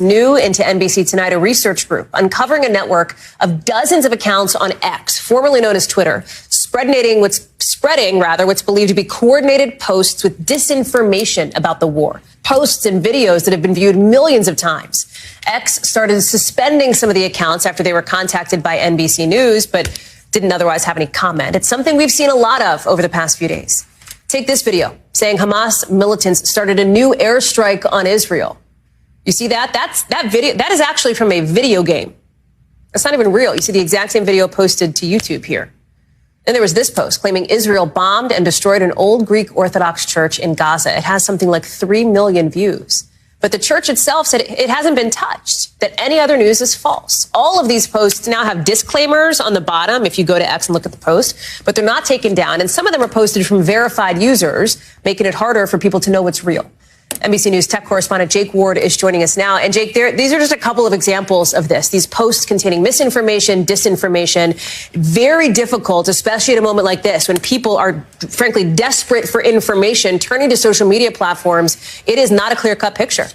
New into NBC Tonight, a research group uncovering a network of dozens of accounts on X, formerly known as Twitter, spreading what's believed to be coordinated posts with disinformation about the war. Posts and videos that have been viewed millions of times. X started suspending some of the accounts after they were contacted by NBC News, but didn't otherwise have any comment. It's something we've seen a lot of over the past few days. Take this video saying Hamas militants started a new airstrike on Israel. You see that? That video. That is actually from a video game. It's not even real. You see the exact same video posted to YouTube here. Then there was this post claiming Israel bombed and destroyed an old Greek Orthodox church in Gaza. It has something like 3 million views. But the church itself said it hasn't been touched, that any other news is false. All of these posts now have disclaimers on the bottom if you go to X and look at the post, but they're not taken down. And some of them are posted from verified users, making it harder for people to know what's real. NBC News tech correspondent Jake Ward is joining us now. And Jake, these are just a couple of examples of this. These posts containing misinformation, disinformation, very difficult, especially at a moment like this when people are, frankly, desperate for information, turning to social media platforms. It is not a clear-cut picture.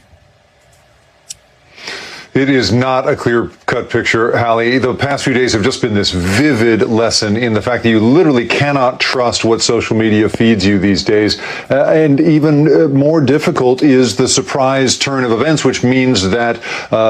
It is not a clear-cut picture, Hallie. The past few days have just been this vivid lesson in the fact that you literally cannot trust what social media feeds you these days. And even more difficult is the surprise turn of events, which means that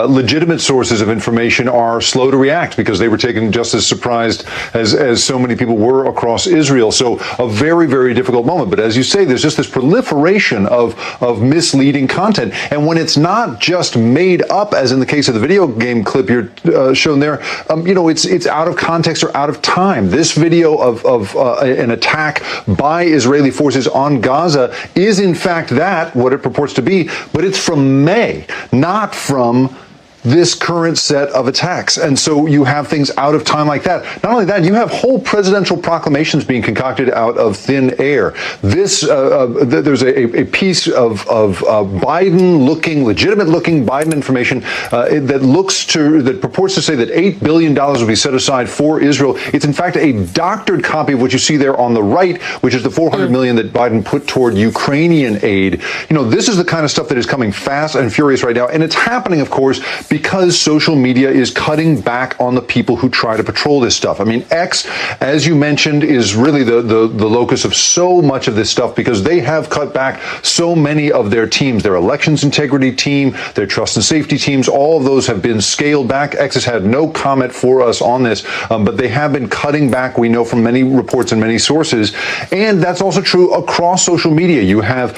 legitimate sources of information are slow to react because they were taken just as surprised as so many people were across Israel. So a very, very difficult moment. But as you say, there's just this proliferation of misleading content. And when it's not just made up, as in the case of the video game clip you're shown there, it's out of context or out of time. This video of an attack by Israeli forces on Gaza is in fact what it purports to be, but it's from May, not from this current set of attacks. And so you have things out of time like that. Not only that, you have whole presidential proclamations being concocted out of thin air. There's a piece of Biden-looking, legitimate-looking Biden information that purports to say that $8 billion will be set aside for Israel. It's in fact a doctored copy of what you see there on the right, which is the $400 million that Biden put toward Ukrainian aid. This is the kind of stuff that is coming fast and furious right now. And it's happening, of course, because social media is cutting back on the people who try to patrol this stuff. I mean, X, as you mentioned, is really the locus of so much of this stuff because they have cut back so many of their teams. Their elections integrity team, their trust and safety teams, all of those have been scaled back. X has had no comment for us on this, but they have been cutting back, we know from many reports and many sources. And that's also true across social media. You have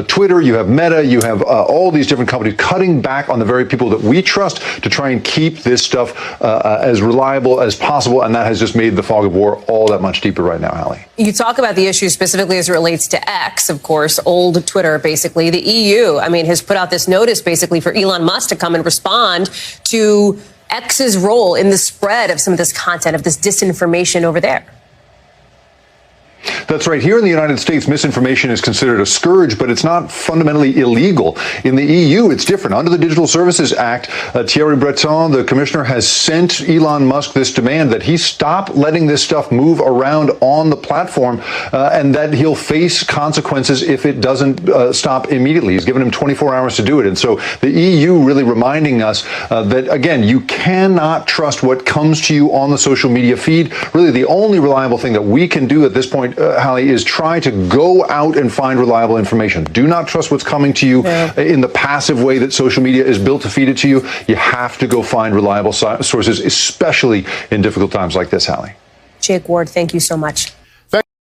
Twitter, you have Meta, you have all these different companies cutting back on the very people that we trust to try and keep this stuff as reliable as possible, and that has just made the fog of war all that much deeper right now, Hallie. You talk about the issue specifically as it relates to X, of course, old Twitter, basically. The EU, has put out this notice basically for Elon Musk to come and respond to X's role in the spread of some of this content, of this disinformation over there. That's right. Here in the United States, misinformation is considered a scourge, but it's not fundamentally illegal. In the EU, it's different. Under the Digital Services Act, Thierry Breton, the commissioner, has sent Elon Musk this demand that he stop letting this stuff move around on the platform and that he'll face consequences if it doesn't stop immediately. He's given him 24 hours to do it. And so the EU really reminding us that, again, you cannot trust what comes to you on the social media feed. Really, the only reliable thing that we can do at this point, Hallie, is try to go out and find reliable information. Do not trust what's coming to you in the passive way that social media is built to feed it to you. You have to go find reliable sources, especially in difficult times like this, Hallie. Jake Ward, thank you so much.